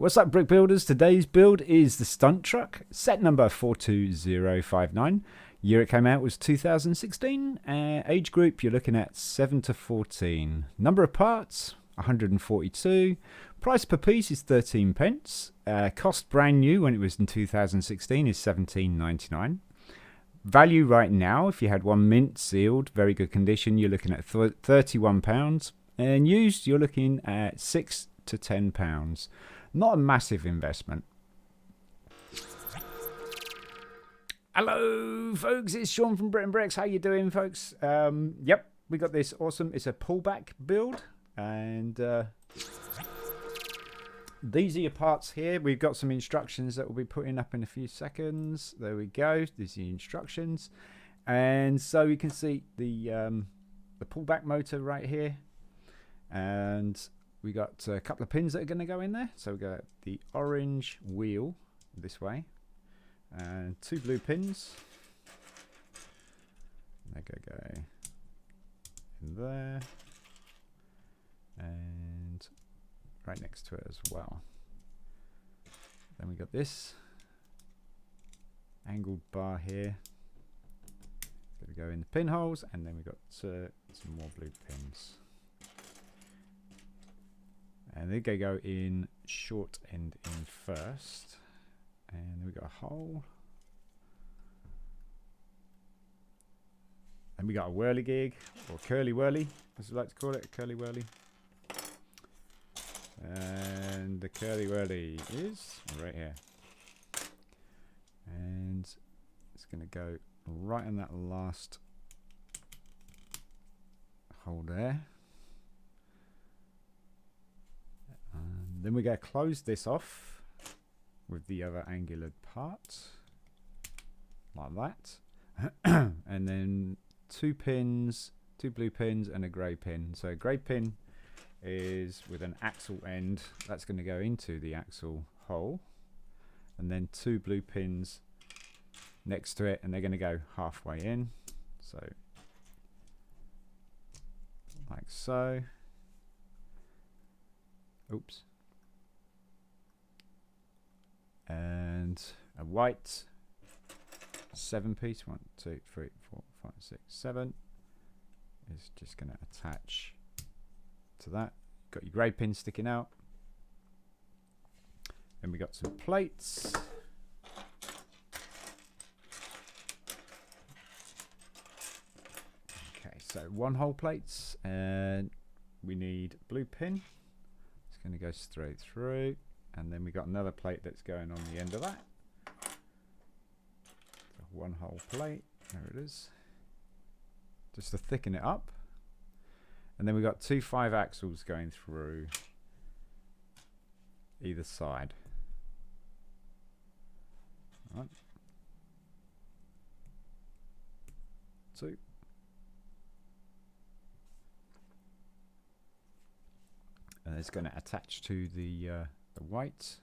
What's up, brick builders? Today's build is the Stunt truck, set number 42059. Year it came out was 2016. Age group, you're looking at 7 to 14. Number of parts, 142. Price per piece is 13 pence. Cost brand new when it was in 2016 is $17.99. Value right now, if you had one mint sealed, very good condition, you're looking at £31. And used, you're looking at £6 to £10. Not a massive investment. Hello, folks. It's Shaun from BRIT'N Bricks. How you doing, folks? Yep, we got this awesome. It's a pullback build, and these are your parts here. We've got some instructions that we'll be putting up in a few seconds. There we go. These are the instructions, and so you can see the pullback motor right here, and we got a couple of pins that are going to go in there. So we got the orange wheel this way and two blue pins. They go in there and right next to it as well. Then we got this angled bar here. Going to go in the pinholes, and then we got some more blue pins. And they're going to go in short end in first. And then we got a hole. And we got a whirly gig, or curly whirly, as we like to call it, a curly whirly. And the curly whirly is right here. And it's going to go right in that last hole there. Then we're going to close this off with the other angular part, like that. And then two pins, two blue pins and a grey pin. So a grey pin is with an axle end. That's going to go into the axle hole. And then two blue pins next to it, and they're going to go halfway in. So, like so. Oops. And a white 7-piece, 1, 2, 3, 4, 5, 6, 7 is just going to attach to that. Got your grey pin sticking out. Then we got some plates. Okay, so 1-hole plates, and we need blue pin. It's going to go straight through. And then we got another plate that's going on the end of that. So 1-hole plate, there it is. Just to thicken it up. And then we got two 5-axles going through either side. All right. 2. And it's going to attach to the white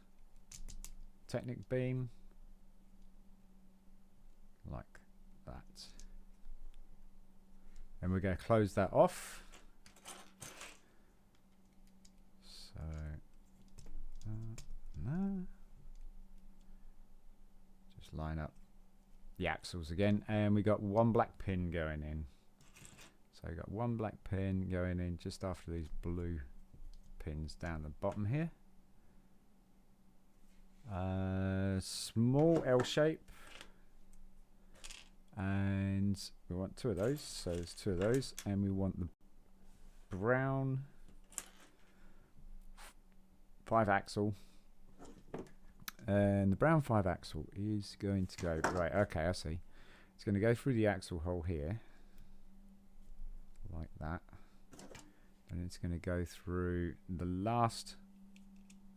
Technic beam like that, and we're going to close that off. So no, just line up the axles again, and we got one black pin going in. So we got one black pin going in just after these blue pins down the bottom here. Small L shape, and we want 2 of those, so there's 2 of those, and we want the brown 5-axle, and the brown 5-axle is going to go right. Okay, I see. It's going to go through the axle hole here, like that, and it's going to go through the last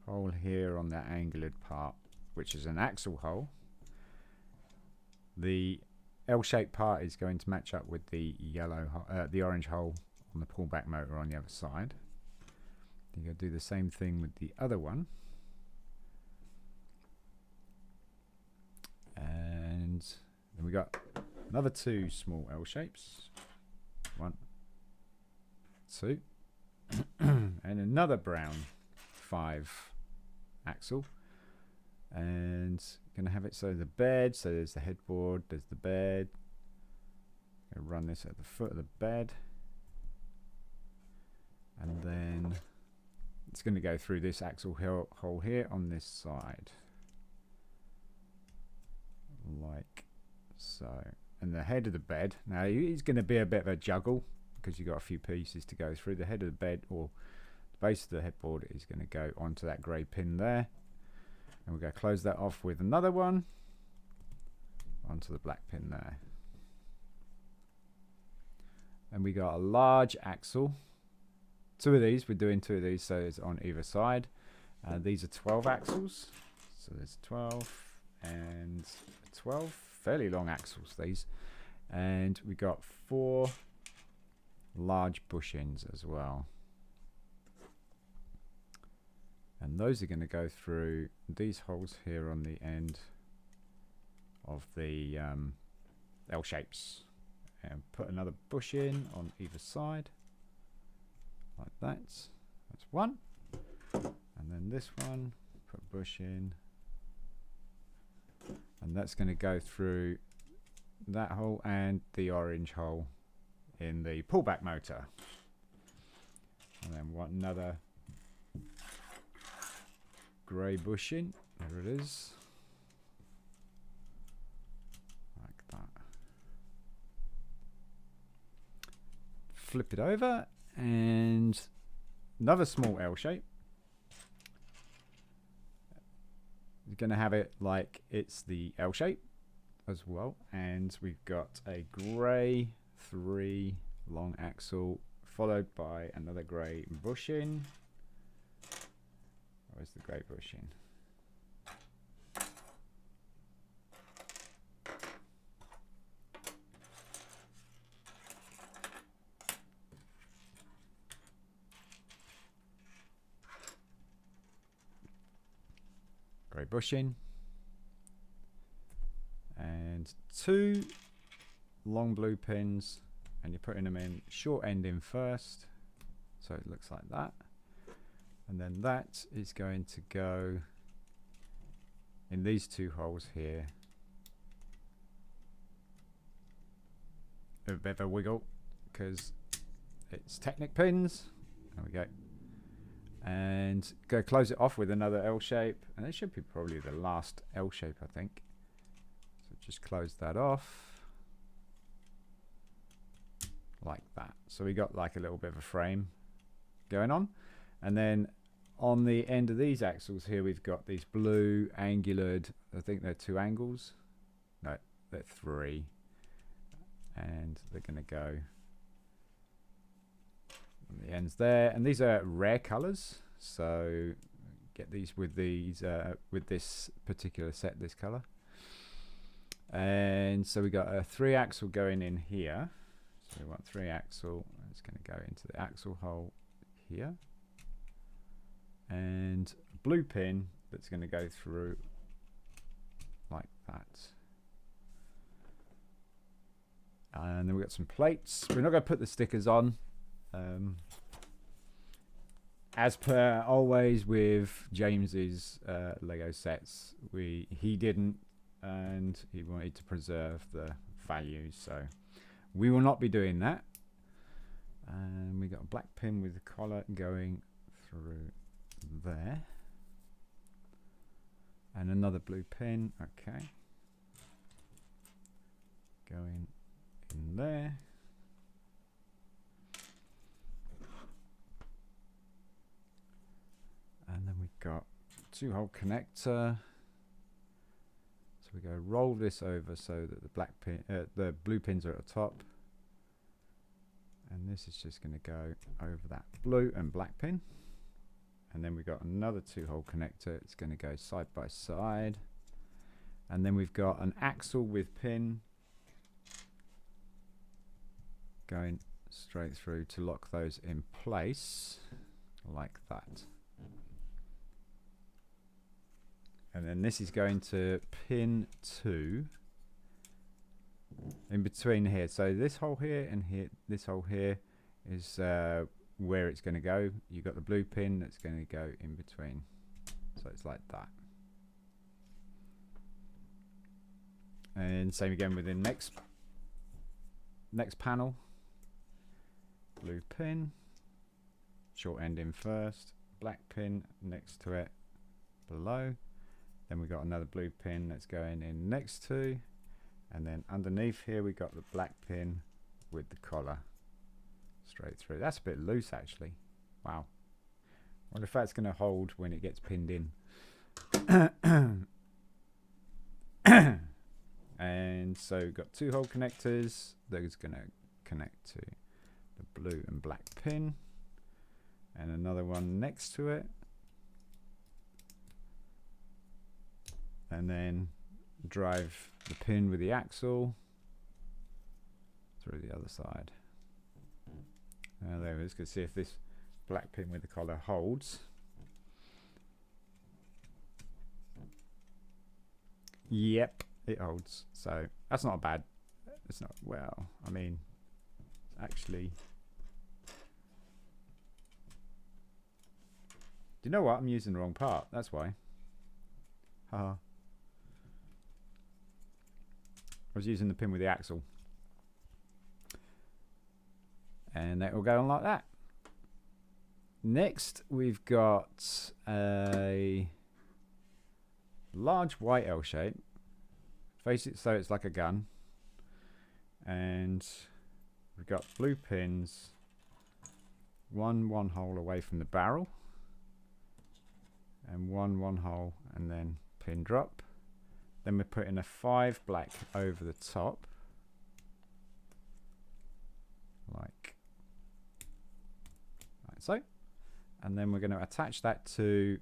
hole here on that angular part, which is an axle hole. The L-shaped part is going to match up with the the orange hole on the pullback motor on the other side. You're going to do the same thing with the other one, and then we got another 2 small L shapes. 1, 2, and another brown 5 axle. And going to have it so the bed, so there's the headboard, there's the bed. Going to run this at the foot of the bed. And then it's going to go through this axle hole here on this side. Like so. And the head of the bed, now it's going to be a bit of a juggle because you've got a few pieces to go through. The head of the bed, or the base of the headboard, is going to go onto that grey pin there. And we're going to close that off with another one onto the black pin there. And we got a large axle. Two of these, we're doing two of these, so it's on either side. These are 12 axles. So there's 12 and 12. Fairly long axles, these. And we got 4 large bushings as well. And those are going to go through these holes here on the end of the L shapes. And put another bush in on either side. Like that. That's one. And then this one, put a bush in. And that's going to go through that hole and the orange hole in the pullback motor. And then another grey bushing. There it is. Like that. Flip it over and another small L shape. You're going to have it like it's the L shape as well. And we've got a grey 3 long axle followed by another grey bushing. Where's the grey bushing? Grey bushing. And 2 long blue pins, and you're putting them in short end in first, so it looks like that. And then that is going to go in these 2 holes here. A bit of a wiggle because it's Technic pins. There we go. And go close it off with another L shape, and it should be probably the last L shape, I think. So just close that off like that. So we got like a little bit of a frame going on. And then on the end of these axles here, we've got these blue angulared, I think they're 2 angles. No, they're 3. And they're going to go on the ends there. And these are rare colors. So get these with this particular set, this color. And so we got a 3 axle going in here. So we want 3 axle. It's going to go into the axle hole here. And a blue pin that's going to go through like that. And then we've got some plates. We're not going to put the stickers on. As per always with James's Lego sets, he didn't, and he wanted to preserve the values, so we will not be doing that. And we got a black pin with the collar going through there, and another blue pin, okay, going in there. And then we've got 2-hole connector. So we go roll this over so that the black pin, the blue pins are at the top. And this is just going to go over that blue and black pin. And then we've got another 2-hole connector. It's going to go side by side. And then we've got an axle with pin going straight through to lock those in place like that. And then this is going to pin 2 in between here. So this hole here and here, this hole here is where it's going to go. You've got the blue pin that's going to go in between. So it's like that. And same again with the next panel. Blue pin, short end in first, black pin next to it below. Then we got another blue pin that's going in next to, and then underneath here we got the black pin with the collar straight through. That's a bit loose actually. Wow. Wonder if that's going to hold when it gets pinned in. And so we've got 2 hole connectors. Those going to connect to the blue and black pin, and another one next to it, and then drive the pin with the axle through the other side. There we go. Let's go see if this black pin with the collar holds. Yep, it holds. So that's not bad. It's not, well, I mean, actually, do you know what? I'm using the wrong part. That's why. Haha. I was using the pin with the axle. And that will go on like that. Next, we've got a large white L shape. Face it so it's like a gun. And we've got blue pins, one hole away from the barrel, and one hole, and then pin drop. Then we're putting a 5 black over the top, like so. And then we're going to attach that to,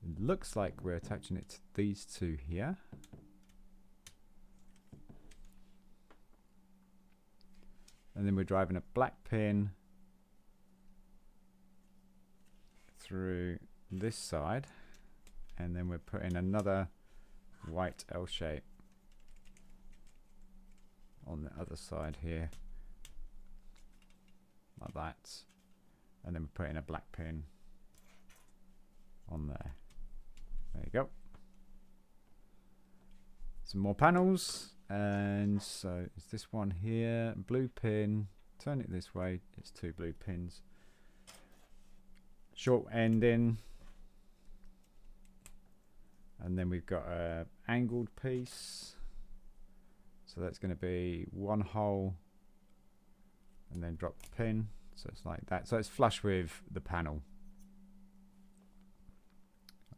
it looks like we're attaching it to these 2 here. And then we're driving a black pin through this side, and then we're putting another white L shape on the other side here, like that, and then we're putting a black pin on there. There you go. Some more panels, and so it's this one here, blue pin, turn it this way, it's 2 blue pins, short end in, and then we've got a angled piece, so that's going to be 1 hole and then drop the pin, so it's like that, so it's flush with the panel.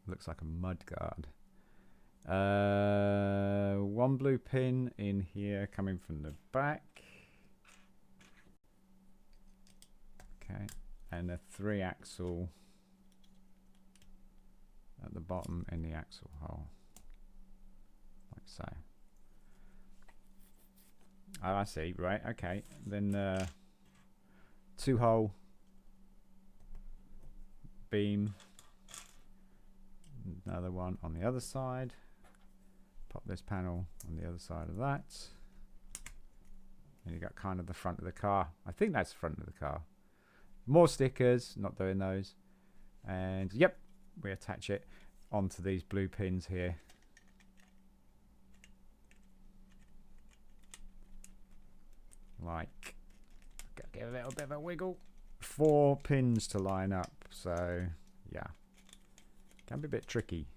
Looks like a mud guard. 1 blue pin in here coming from the back, okay, and a 3 axle at the bottom in the axle hole, like so. Oh, I see, right, okay. Then 2 hole beam, another one on the other side, pop this panel on the other side of that, and you got kind of the front of the car. I think that's the front of the car. More stickers, not doing those, and yep, we attach it onto these blue pins here. Like, gotta give it a little bit of a wiggle. 4 pins to line up, so yeah, can be a bit tricky.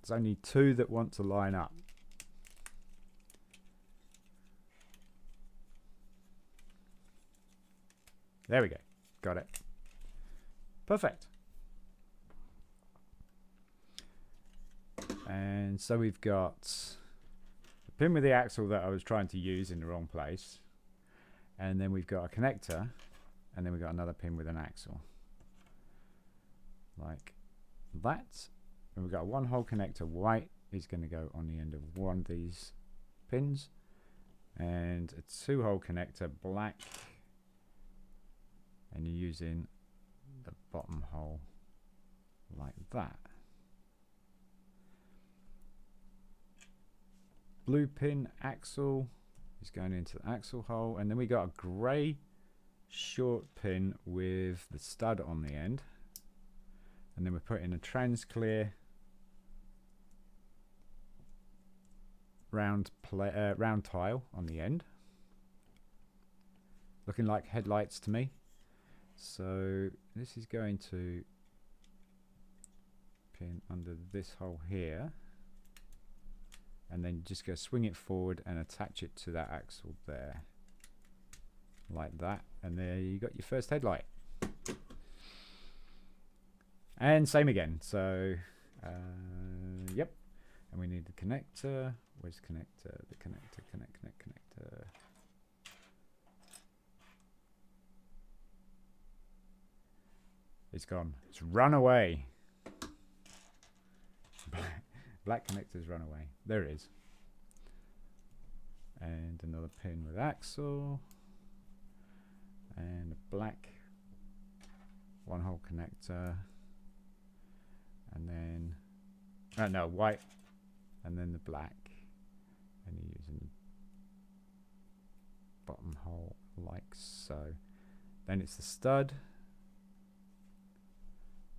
There's only 2 that want to line up. There we go. Got it. Perfect. And so we've got the pin with the axle that I was trying to use in the wrong place. And then we've got a connector. And then we've got another pin with an axle. Like that. And we've got a 1 hole connector. White is going to go on the end of one of these pins. And a 2 hole connector, black. And you're using the bottom hole like that. Blue pin axle is going into the axle hole, and then we got a grey short pin with the stud on the end, and then we're putting a trans clear round tile on the end, looking like headlights to me. So this is going to pin under this hole here, and then just go swing it forward and attach it to that axle there, like that, and there you got your first headlight. And same again. So yep, and we need the connector. Where's the connector? The connector, connector. It's gone. It's run away. Black connectors run away. There it is. And another pin with axle. And a black one hole connector. And then, oh no, white. And then the black. And you're using the bottom hole like so. Then it's the stud.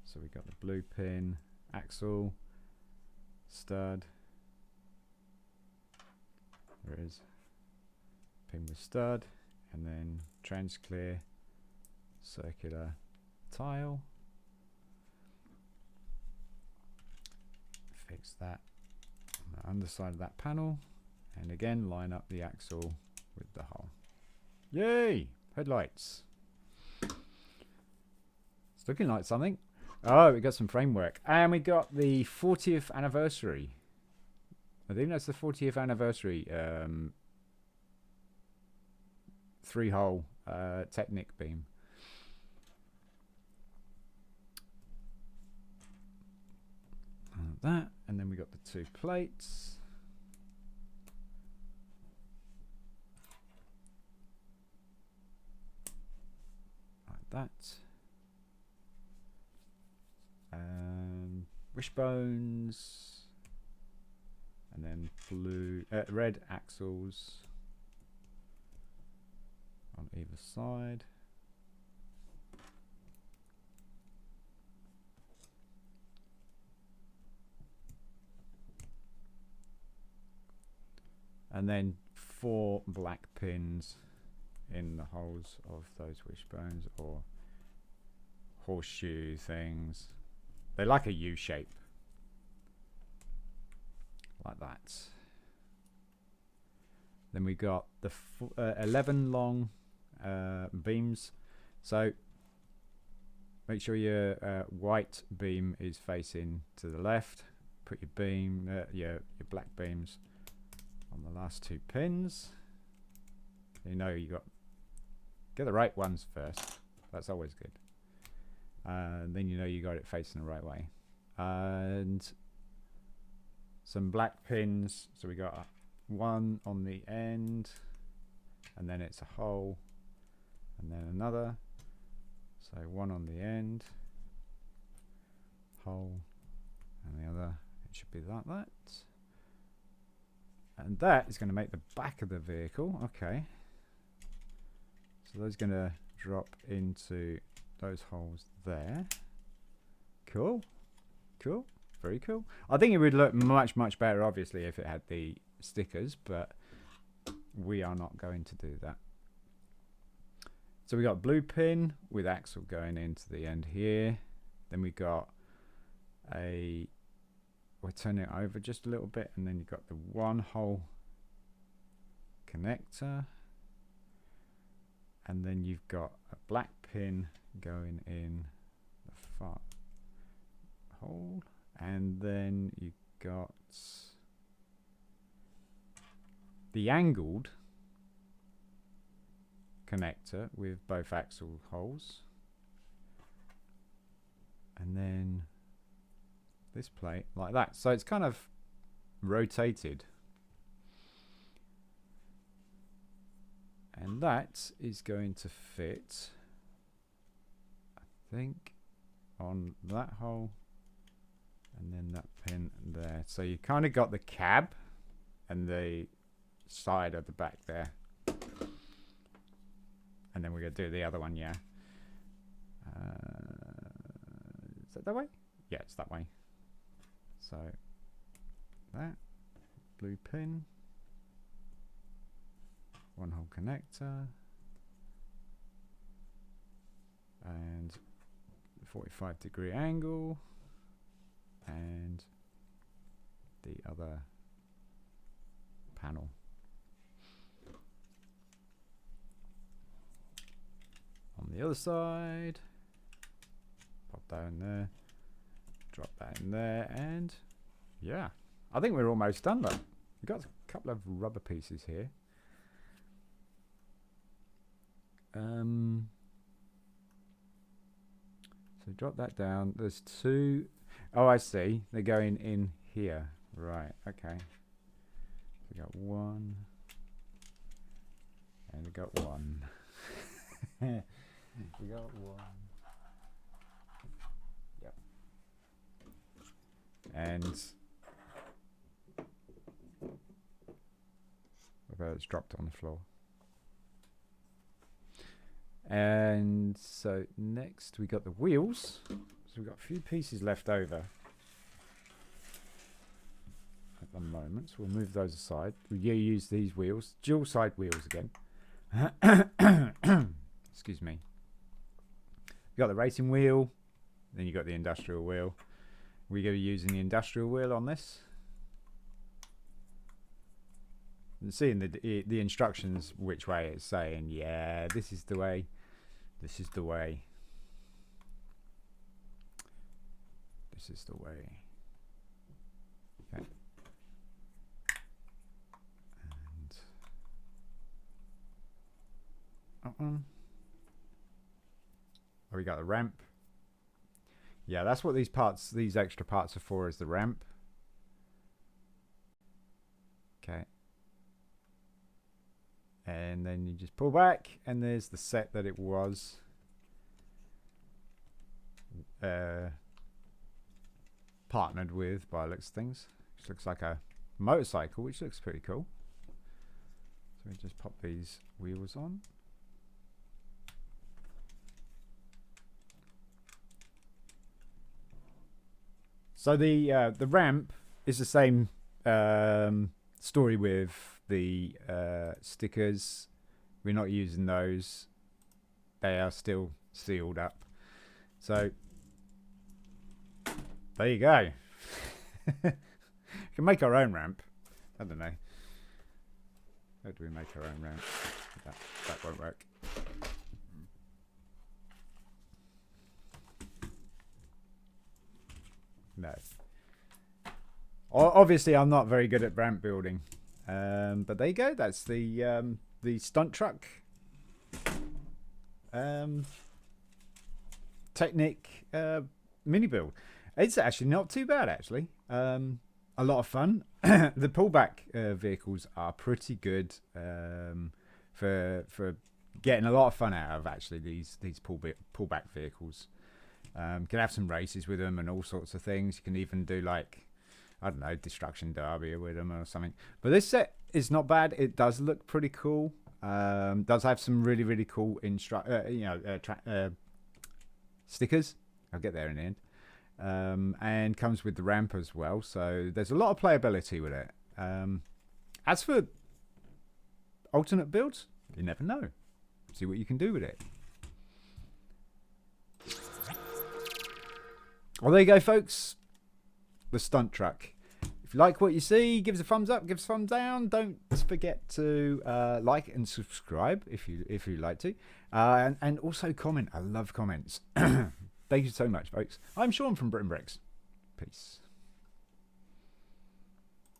So we got the blue pin, axle, stud. There it is. Pin with stud, and then trans clear circular tile. Fix that on the underside of that panel, and again line up the axle with the hole. Yay! Headlights. It's looking like something. Oh, we got some framework, and we got the 40th anniversary. I think that's the 40th anniversary 3-hole Technic beam. That, and then we got the 2 plates. Like that. Wishbones, and then red axles on either side. And then 4 black pins in the holes of those wishbones or horseshoe things. They're like a U shape, like that. Then we got the 11 long beams. So make sure your white beam is facing to the left. Put your beam, your black beams on the last 2 pins. You know you get the right ones first. That's always good. Then you know you got it facing the right way. And some black pins. So we got 1 on the end, and then it's a hole, and then another. So 1 on the end, hole, and the other. It should be like that. And that is going to make the back of the vehicle. Okay. So those going to drop into those holes there. Cool. Cool. Very cool. I think it would look much, much better, obviously, if it had the stickers, but we are not going to do that. So we got blue pin with axle going into the end here. Then we got we're turning it over just a little bit, and then you've got the 1 hole connector, and then you've got a black pin going in the far hole, and then you got the angled connector with both axle holes, and then this plate like that. So it's kind of rotated, and that is going to fit, I think, on that hole, and then that pin there. So you kind of got the cab and the side of the back there. And then we're going to do the other one, yeah. Is that way? Yeah, it's that way. So, that. Blue pin. 1-hole connector. And 45-degree angle. And the other panel. On the other side, pop that in there, drop that in there, and yeah, I think we're almost done though. We've got a couple of rubber pieces here. So drop that down. There's two. Oh, I see. They're going in here. Right, okay. So we got one, and we got one. We got one. Yep. And it's dropped on the floor. And so next we got the wheels. So we've got a few pieces left over at the moment. So we'll move those aside. We use these wheels, dual side wheels again. Excuse me. You got the racing wheel, then you got the industrial wheel. We're going to be using the industrial wheel on this. And seeing the instructions which way it's saying, yeah, this is the way. This is the way. This is the way. Okay. And oh, we got the ramp. Yeah, that's what these extra parts are for, is the ramp. Okay. And then you just pull back, and there's the set that it was. Partnered with, by looks of things. Which looks like a motorcycle, which looks pretty cool. So we just pop these wheels on. So the ramp is the same story with the stickers. We're not using those. They are still sealed up. So there you go. We can make our own ramp. I don't know. How do we make our own ramp? That won't work. No. Obviously, I'm not very good at ramp building, but there you go. That's the stunt truck. Technic mini build. It's actually not too bad, actually. A lot of fun. The pullback vehicles are pretty good for getting a lot of fun out of actually these pullback vehicles. Can have some races with them and all sorts of things. You can even do like, I don't know, Destruction Derby with them or something. But this set is not bad. It does look pretty cool. Does have some really cool stickers. I'll get there in the end. And comes with the ramp as well. So there's a lot of playability with it. As for alternate builds, you never know. See what you can do with it. Well, there you go, folks. The stunt truck. If you like what you see, give us a thumbs up, give us a thumbs down. Don't forget to like and subscribe if you like to, and also comment. I love comments. Thank you so much, folks. I'm Shaun from BRIT'N. Peace.